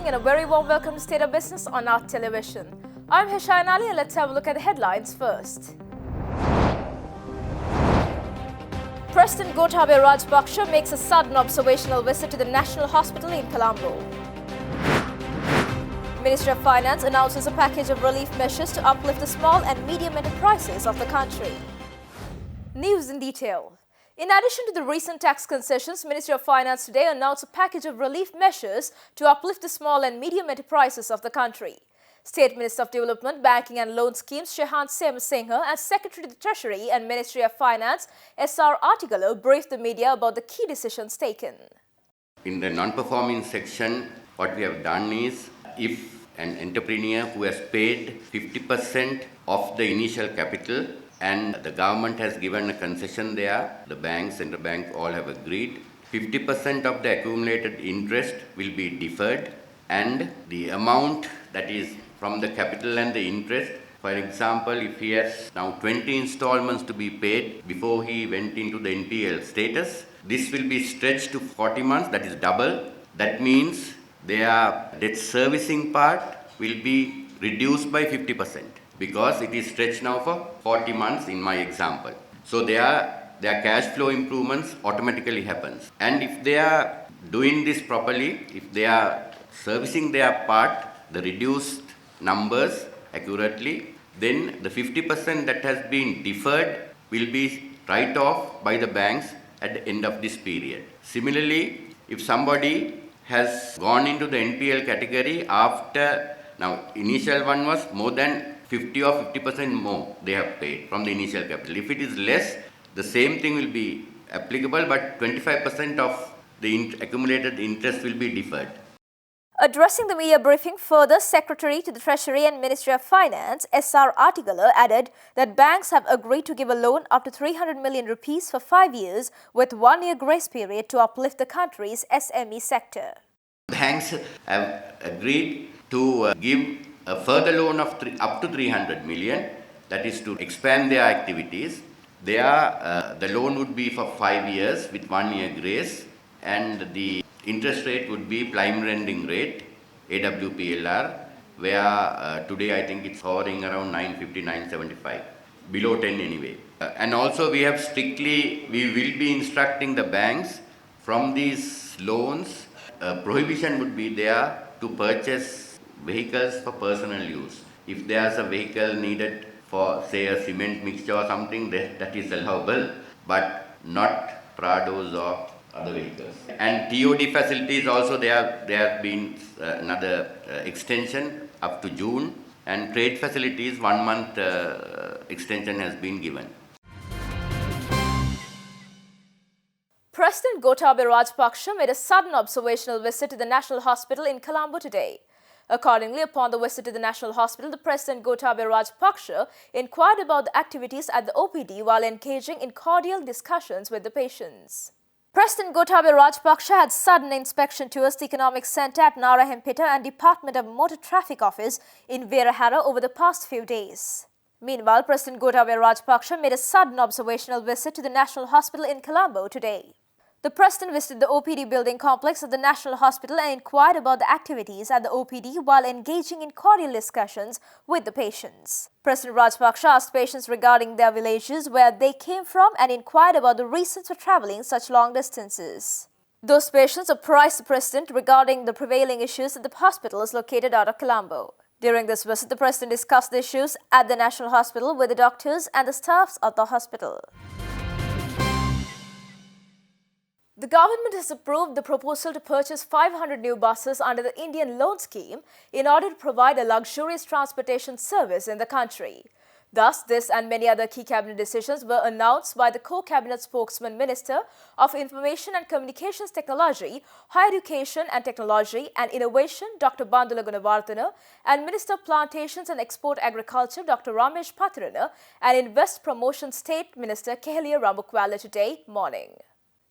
and a very warm welcome to State of Business on our television. I'm Hishayan Ali and let's have a look at the headlines first. President Gotabaya Rajapaksa makes a sudden observational visit to the National Hospital in Colombo. Ministry of Finance announces a package of relief measures to uplift the small and medium enterprises of the country. News in detail. In addition to the recent tax concessions, Ministry of Finance today announced a package of relief measures to uplift the small and medium enterprises of the country. State Minister of Development, Banking and Loan Schemes Shehan Singha and Secretary to the Treasury and Ministry of Finance S.R. Artigalo briefed the media about the key decisions taken. In the non-performing section, what we have done is, if an entrepreneur who has paid 50% of the initial capital and the government has given a concession there, the banks, central bank all have agreed, 50% of the accumulated interest will be deferred and the amount that is from the capital and the interest, for example, if he has now 20 installments to be paid before he went into the NPL status, this will be stretched to 40 months, that is double. That means their debt servicing part will be reduced by 50%. Because it is stretched now for 40 months in my example. So their cash flow improvements automatically happens. And if they are doing this properly, if they are servicing their part, the reduced numbers accurately, then the 50% that has been deferred will be write off by the banks at the end of this period. Similarly, if somebody has gone into the NPL category after, now initial one was more than 50 or 50% more they have paid from the initial capital. If it is less, the same thing will be applicable, but 25% of the accumulated interest will be deferred. Addressing the media briefing further, Secretary to the Treasury and Ministry of Finance S.R. Artigalo added that banks have agreed to give a loan up to 300 million rupees for 5 years with 1 year grace period to uplift the country's SME sector. Banks have agreed to give a further loan of up to 300 million, that is to expand their activities. The loan would be for 5 years with 1 year grace, and the interest rate would be prime lending rate, AWPLR, where today I think it's hovering around 950, 975, below 10 anyway. And also we will be instructing the banks from these loans, prohibition would be there to purchase vehicles for personal use. If there's a vehicle needed for, say, a cement mixture or something, that is allowable, but not Prados or other vehicles. And TOD facilities also, there have been another extension up to June, and trade facilities 1 month extension has been given. President Gotabaya Rajapaksa made a sudden observational visit to the National Hospital in Colombo today. Accordingly, upon the visit to the National Hospital, the President Gotabaya Rajapaksa inquired about the activities at the OPD while engaging in cordial discussions with the patients. President Gotabaya Rajapaksa had sudden inspection tours the Economic Centre at Narahempeta and Department of Motor Traffic Office in Verahara over the past few days. Meanwhile, President Gotabaya Rajapaksa made a sudden observational visit to the National Hospital in Colombo today. The President visited the OPD building complex of the National Hospital and inquired about the activities at the OPD while engaging in cordial discussions with the patients. President Rajapaksa asked patients regarding their villages, where they came from, and inquired about the reasons for travelling such long distances. Those patients apprised the President regarding the prevailing issues at the hospitals located out of Colombo. During this visit, the President discussed the issues at the National Hospital with the doctors and the staffs of the hospital. The government has approved the proposal to purchase 500 new buses under the Indian Loan Scheme in order to provide a luxurious transportation service in the country. Thus, this and many other key cabinet decisions were announced by the co-cabinet spokesman Minister of Information and Communications Technology, Higher Education and Technology and Innovation Dr. Bandula Gunawardena and Minister of Plantations and Export Agriculture Dr. Ramesh Patrana and Invest Promotion State Minister Kehelia Ramukwala today morning.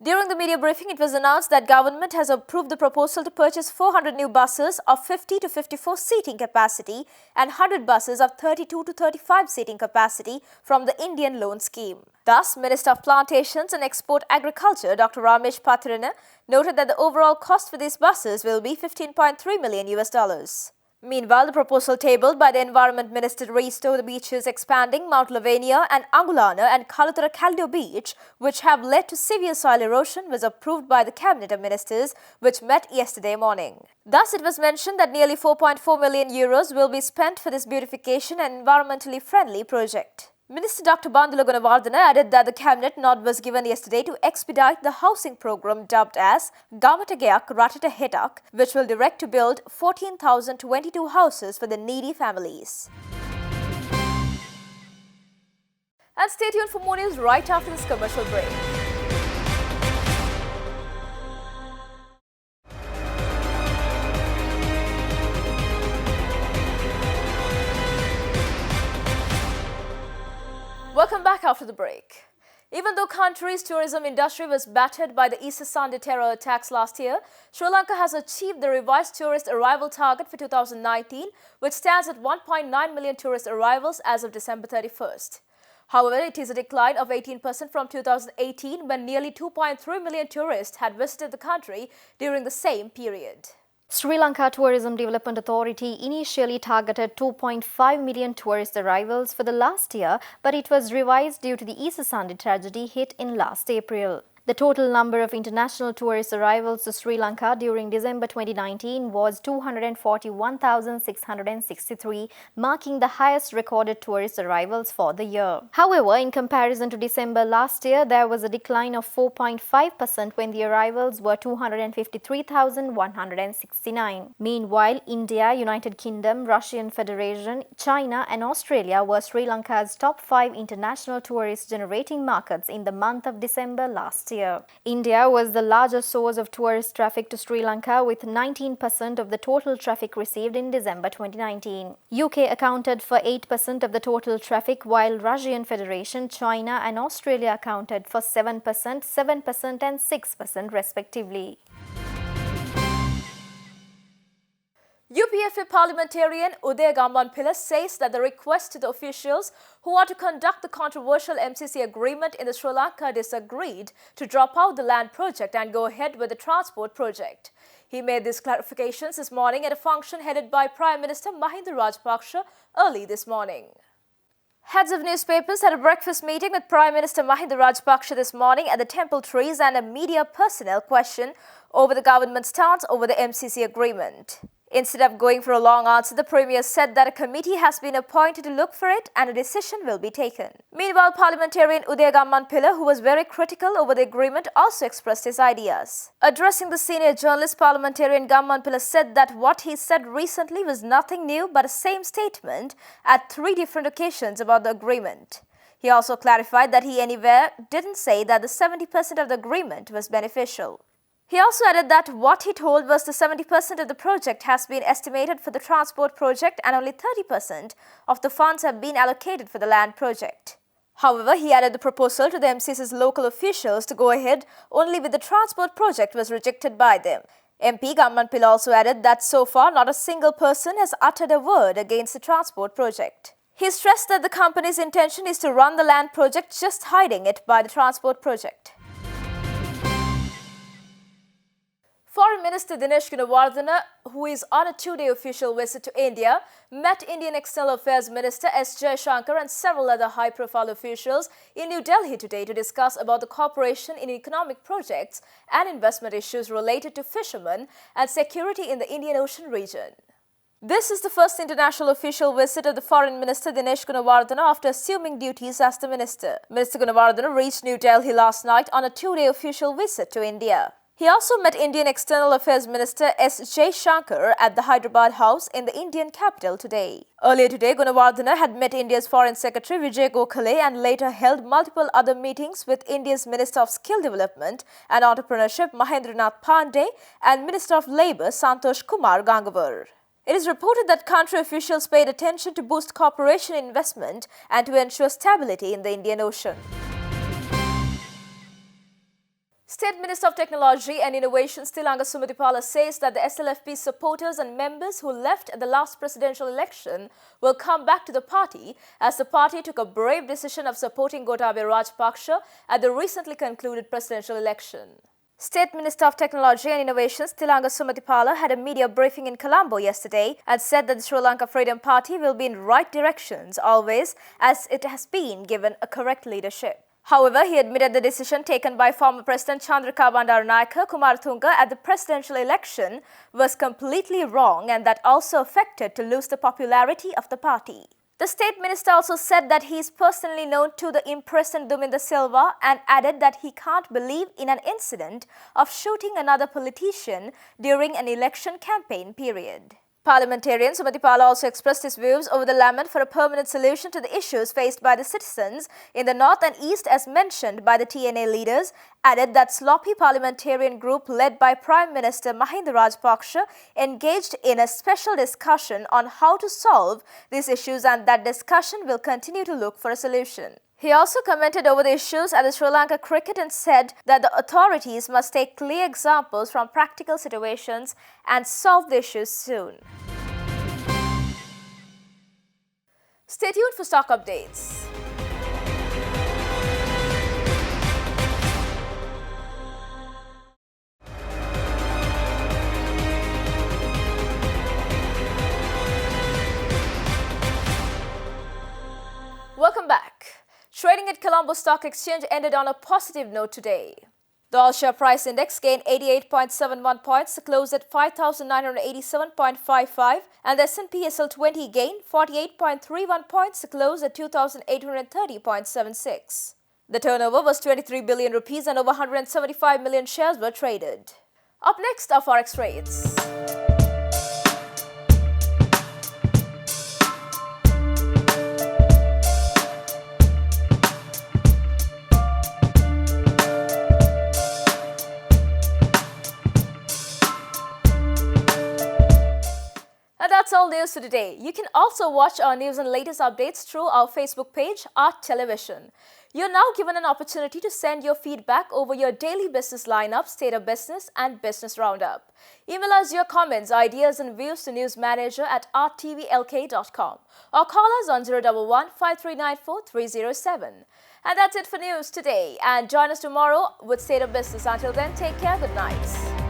During the media briefing, it was announced that government has approved the proposal to purchase 400 new buses of 50 to 54 seating capacity and 100 buses of 32 to 35 seating capacity from the Indian loan scheme. Thus, Minister of Plantations and Export Agriculture Dr. Ramesh Pathirana noted that the overall cost for these buses will be $15.3 million US. Meanwhile, the proposal tabled by the Environment Minister to restore the beaches expanding Mount Lavinia and Angulana and Kaluthara Kaldo Beach, which have led to severe soil erosion, was approved by the Cabinet of Ministers, which met yesterday morning. Thus, it was mentioned that nearly 4.4 million euros will be spent for this beautification and environmentally friendly project. Minister Dr. Bandula Gunawardena added that the cabinet nod was given yesterday to expedite the housing program dubbed as Gamatagayak Ratata Hetak, which will direct to build 14,022 houses for the needy families. And stay tuned for more news right after this commercial break. Welcome back after the break. Even though country's tourism industry was battered by the Easter Sunday terror attacks last year, Sri Lanka has achieved the revised tourist arrival target for 2019, which stands at 1.9 million tourist arrivals as of December 31st. However, it is a decline of 18% from 2018, when nearly 2.3 million tourists had visited the country during the same period. Sri Lanka Tourism Development Authority initially targeted 2.5 million tourist arrivals for the last year, but it was revised due to the Easter Sunday tragedy hit in last April. The total number of international tourist arrivals to Sri Lanka during December 2019 was 241,663, marking the highest recorded tourist arrivals for the year. However, in comparison to December last year, there was a decline of 4.5% when the arrivals were 253,169. Meanwhile, India, United Kingdom, Russian Federation, China and Australia were Sri Lanka's top 5 international tourist generating markets in the month of December last year. India was the largest source of tourist traffic to Sri Lanka, with 19% of the total traffic received in December 2019. UK accounted for 8% of the total traffic, while Russian Federation, China and Australia accounted for 7%, 7% and 6% respectively. UPFA parliamentarian Uday Gambanpilla says that the request to the officials who are to conduct the controversial MCC agreement in the Sri Lanka disagreed to drop out the land project and go ahead with the transport project. He made these clarifications this morning at a function headed by Prime Minister Mahinda Rajapaksa early this morning. Heads of newspapers had a breakfast meeting with Prime Minister Mahinda Rajapaksa this morning at the Temple Trees, and a media personnel question over the government's stance over the MCC agreement. Instead of going for a long answer, the Premier said that a committee has been appointed to look for it and a decision will be taken. Meanwhile, parliamentarian Uday Gambanpilla, who was very critical over the agreement, also expressed his ideas. Addressing the senior journalist, parliamentarian Gambanpilla said that what he said recently was nothing new but a same statement at 3 different occasions about the agreement. He also clarified that he anywhere didn't say that the 70% of the agreement was beneficial. He also added that what he told was the 70% of the project has been estimated for the transport project and only 30% of the funds have been allocated for the land project. However, he added the proposal to the MCC's local officials to go ahead only with the transport project was rejected by them. MP Gambanpilla also added that so far not a single person has uttered a word against the transport project. He stressed that the company's intention is to run the land project, just hiding it by the transport project. Foreign Minister Dinesh Gunawardena, who is on a 2-day official visit to India, met Indian External Affairs Minister S. Jaishankar and several other high-profile officials in New Delhi today to discuss about the cooperation in economic projects and investment issues related to fishermen and security in the Indian Ocean region. This is the first international official visit of the Foreign Minister Dinesh Gunawardena after assuming duties as the minister. Minister Gunawardena reached New Delhi last night on a 2-day official visit to India. He also met Indian External Affairs Minister S. Jaishankar at the Hyderabad House in the Indian capital today. Earlier today, Gunawardena had met India's Foreign Secretary Vijay Gokhale and later held multiple other meetings with India's Minister of Skill Development and Entrepreneurship Mahendranath Pandey and Minister of Labour Santosh Kumar Gangavar. It is reported that country officials paid attention to boost cooperation in investment and to ensure stability in the Indian Ocean. State Minister of Technology and Innovation Lanka Sumatipala says that the SLFP supporters and members who left at the last presidential election will come back to the party as the party took a brave decision of supporting Gotabaya Rajapaksa at the recently concluded presidential election. State Minister of Technology and Innovation Lanka Sumatipala had a media briefing in Colombo yesterday and said that the Sri Lanka Freedom Party will be in right directions always as it has been given a correct leadership. However, he admitted the decision taken by former President Chandrika Bandaranaike Kumaratunga at the presidential election was completely wrong and that also affected to lose the popularity of the party. The state minister also said that he is personally known to the imprisoned Duminda Silva and added that he can't believe in an incident of shooting another politician during an election campaign period. Parliamentarian Sumatipala also expressed his views over the lament for a permanent solution to the issues faced by the citizens in the north and east as mentioned by the TNA leaders, added that sloppy parliamentarian group led by Prime Minister Mahinda Rajapaksa engaged in a special discussion on how to solve these issues and that discussion will continue to look for a solution. He also commented over the issues at the Sri Lanka cricket and said that the authorities must take clear examples from practical situations and solve the issues soon. Stay tuned for stock updates. Welcome back. Trading at Colombo Stock Exchange ended on a positive note today. The all-share price index gained 88.71 points to close at 5,987.55 and the S&P SL20 gained 48.31 points to close at 2,830.76. The turnover was 23 billion rupees and over 175 million shares were traded. Up next are Forex rates. That's all news for today. You can also watch our news and latest updates through our Facebook page, Art Television. You're now given an opportunity to send your feedback over your daily business lineup, state of business, and business roundup. Email us your comments, ideas, and views to newsmanager@rtvlk.com or call us on 011-5394-307. And that's it for news today. And join us tomorrow with State of Business. Until then, take care. Good night.